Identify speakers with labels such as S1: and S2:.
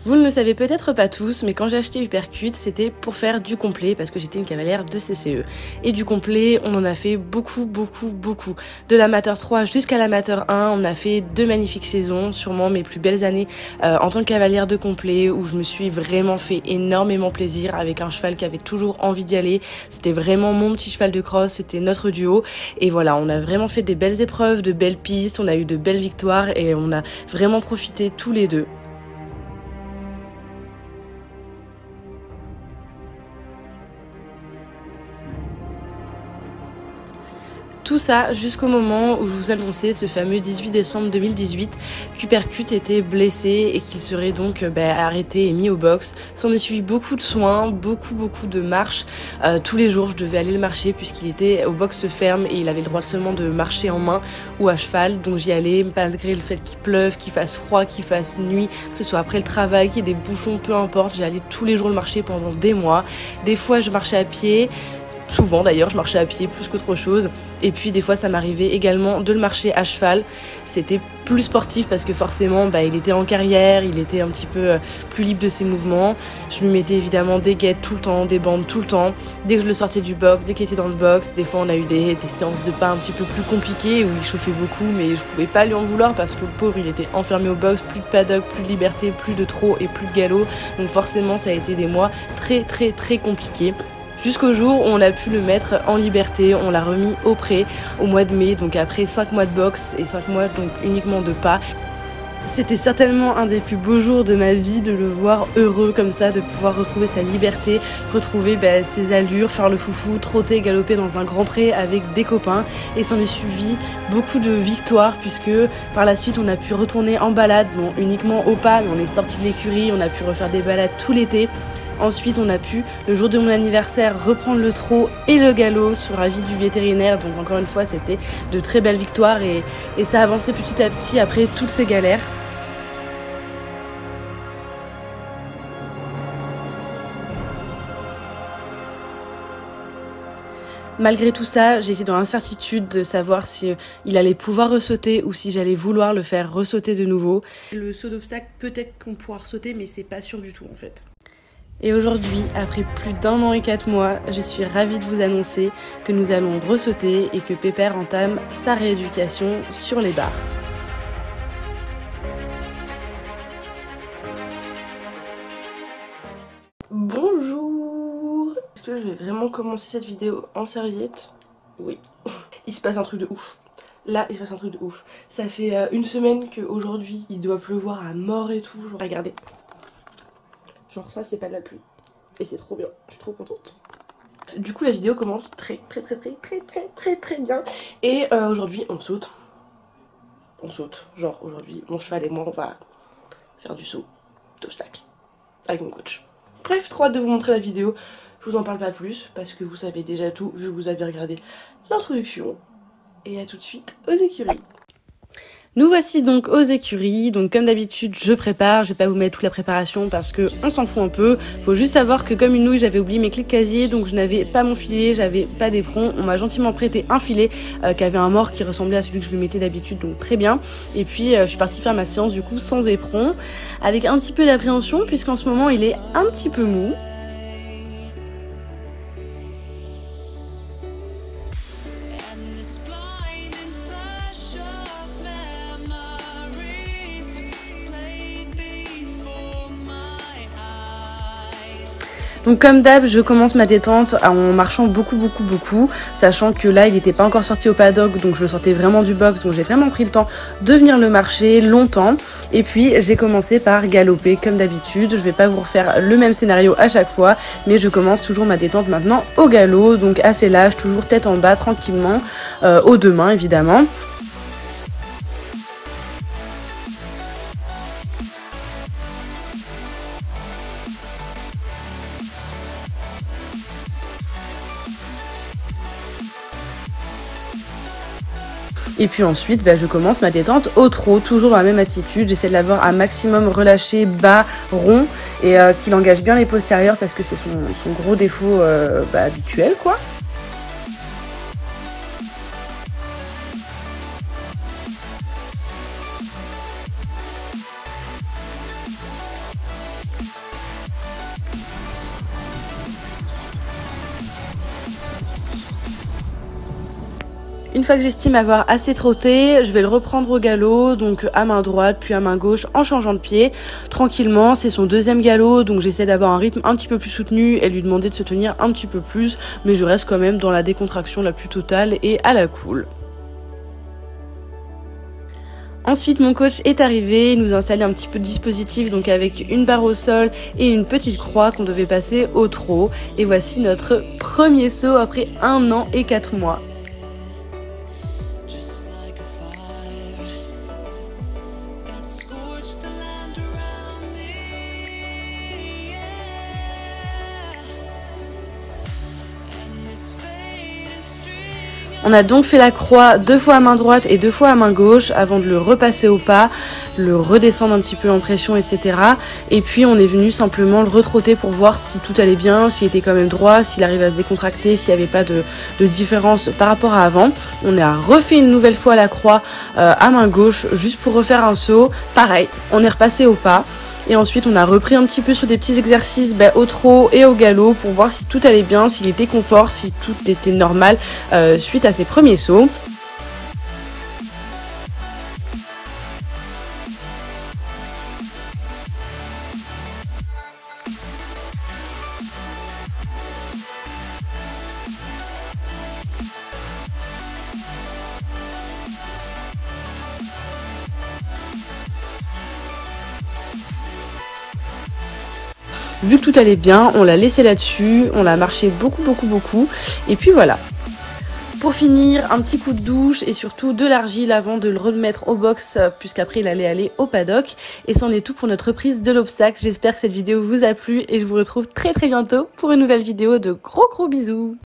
S1: Vous ne le savez peut-être pas tous, mais quand j'ai acheté Uppercut, c'était pour faire du complet, parce que j'étais une cavalière de CCE. Et du complet, on en a fait beaucoup. De l'amateur 3 jusqu'à l'amateur 1, on a fait 2 magnifiques saisons, sûrement mes plus belles années en tant que cavalière de complet, où je me suis vraiment fait énormément plaisir avec un cheval qui avait toujours envie d'y aller. C'était vraiment mon petit cheval de cross, c'était notre duo. Et voilà, on a vraiment fait des belles épreuves, de belles pistes, on a eu de belles victoires et on a vraiment profité tous les deux. Tout ça jusqu'au moment où je vous annonçais ce fameux 18 décembre 2018 qu'Uppercut était blessé et qu'il serait donc arrêté et mis au box. S'en est suivi beaucoup de soins, beaucoup de marches. Tous les jours je devais aller le marcher puisqu'il était au box ferme et il avait le droit seulement de marcher en main ou à cheval. Donc j'y allais malgré le fait qu'il pleuve, qu'il fasse froid, qu'il fasse nuit, que ce soit après le travail, qu'il y ait des bouchons, peu importe. J'y allais tous les jours le marcher pendant des mois. Des fois je marchais à pied. Souvent d'ailleurs, je marchais à pied plus qu'autre chose. Et puis des fois ça m'arrivait également de le marcher à cheval. C'était plus sportif parce que forcément il était en carrière, il était un petit peu plus libre de ses mouvements. Je lui mettais évidemment des guettes tout le temps, des bandes tout le temps. Dès que je le sortais du box, dès qu'il était dans le box, des fois on a eu des séances de pas un petit peu plus compliquées où il chauffait beaucoup, mais je pouvais pas lui en vouloir parce que le pauvre il était enfermé au box, plus de paddock, plus de liberté, plus de trot et plus de galop. Donc forcément ça a été des mois très compliqués. Jusqu'au jour où on a pu le mettre en liberté, on l'a remis au pré au mois de mai, donc après 5 mois de boxe et 5 mois donc uniquement de pas. C'était certainement un des plus beaux jours de ma vie de le voir heureux comme ça, de pouvoir retrouver sa liberté, retrouver ses allures, faire le foufou, trotter, galoper dans un grand pré avec des copains. Et s'en est suivi beaucoup de victoires puisque par la suite on a pu retourner en balade, bon uniquement au pas, mais on est sorti de l'écurie, on a pu refaire des balades tout l'été. Ensuite, on a pu, le jour de mon anniversaire, reprendre le trot et le galop sur avis du vétérinaire. Donc encore une fois, c'était de très belles victoires et ça a avancé petit à petit après toutes ces galères. Malgré tout ça, j'étais dans l'incertitude de savoir si il allait pouvoir ressauter ou si j'allais vouloir le faire ressauter de nouveau. Le saut d'obstacle, peut-être qu'on pourra ressauter, mais c'est pas sûr du tout en fait. Et aujourd'hui, après plus d'1 an et 4 mois, je suis ravie de vous annoncer que nous allons ressauter et que Pépère entame sa rééducation sur les barres. Bonjour! Est-ce que je vais vraiment commencer cette vidéo en serviette? Oui. Il se passe un truc de ouf. Là, il se passe un truc de ouf. Ça fait 1 semaine qu'aujourd'hui, il doit pleuvoir à mort et tout. Regardez. Genre ça c'est pas de la pluie. Et c'est trop bien, je suis trop contente. Du coup la vidéo commence très bien. Et aujourd'hui on saute. On saute. Genre aujourd'hui mon cheval et moi on va faire du saut d'obstacle avec mon coach. Bref, trop hâte de vous montrer la vidéo. Je vous en parle pas plus parce que vous savez déjà tout vu que vous avez regardé l'introduction. Et à tout de suite aux écuries. Nous voici donc aux écuries, donc comme d'habitude je prépare, je vais pas vous mettre toute la préparation parce que on s'en fout un peu. Faut juste savoir que comme une nouille j'avais oublié mes clés de casier, donc je n'avais pas mon filet, j'avais pas d'éperon. On m'a gentiment prêté un filet qui avait un mort qui ressemblait à celui que je lui mettais d'habitude, donc très bien. Et puis je suis partie faire ma séance du coup sans éperon, avec un petit peu d'appréhension puisqu'en ce moment il est un petit peu mou. Donc comme d'hab, je commence ma détente en marchant beaucoup, sachant que là il n'était pas encore sorti au paddock, donc je le sortais vraiment du box, donc j'ai vraiment pris le temps de venir le marcher longtemps. Et puis j'ai commencé par galoper comme d'habitude. Je vais pas vous refaire le même scénario à chaque fois, mais je commence toujours ma détente maintenant au galop, donc assez lâche, toujours tête en bas, tranquillement, aux 2 mains évidemment. Et puis ensuite, je commence ma détente au trot, toujours dans la même attitude. J'essaie de l'avoir un maximum relâché, bas, rond, et qu'il engage bien les postérieurs parce que c'est son gros défaut habituel, quoi. Une fois que j'estime avoir assez trotté, je vais le reprendre au galop, donc à main droite puis à main gauche en changeant de pied. Tranquillement, c'est son deuxième galop, donc j'essaie d'avoir un rythme un petit peu plus soutenu et lui demander de se tenir un petit peu plus, mais je reste quand même dans la décontraction la plus totale et à la cool. Ensuite, mon coach est arrivé, il nous a installé un petit peu de dispositif, donc avec une barre au sol et une petite croix qu'on devait passer au trot. Et voici notre premier saut après 1 an et 4 mois. On a donc fait la croix 2 fois à main droite et 2 fois à main gauche avant de le repasser au pas, le redescendre un petit peu en pression, etc. Et puis on est venu simplement le retrotter pour voir si tout allait bien, s'il était quand même droit, s'il arrivait à se décontracter, s'il n'y avait pas de différence par rapport à avant. On a refait une nouvelle fois la croix à main gauche juste pour refaire un saut. Pareil, on est repassé au pas. Et ensuite on a repris un petit peu sur des petits exercices au trot et au galop pour voir si tout allait bien, s'il était confort, si tout était normal suite à ses premiers sauts. Vu que tout allait bien, on l'a laissé là-dessus, on l'a marché beaucoup, et puis voilà. Pour finir, un petit coup de douche et surtout de l'argile avant de le remettre au box, puisqu'après il allait aller au paddock. Et c'en est tout pour notre prise de l'obstacle. J'espère que cette vidéo vous a plu et je vous retrouve très bientôt pour une nouvelle vidéo. De gros bisous.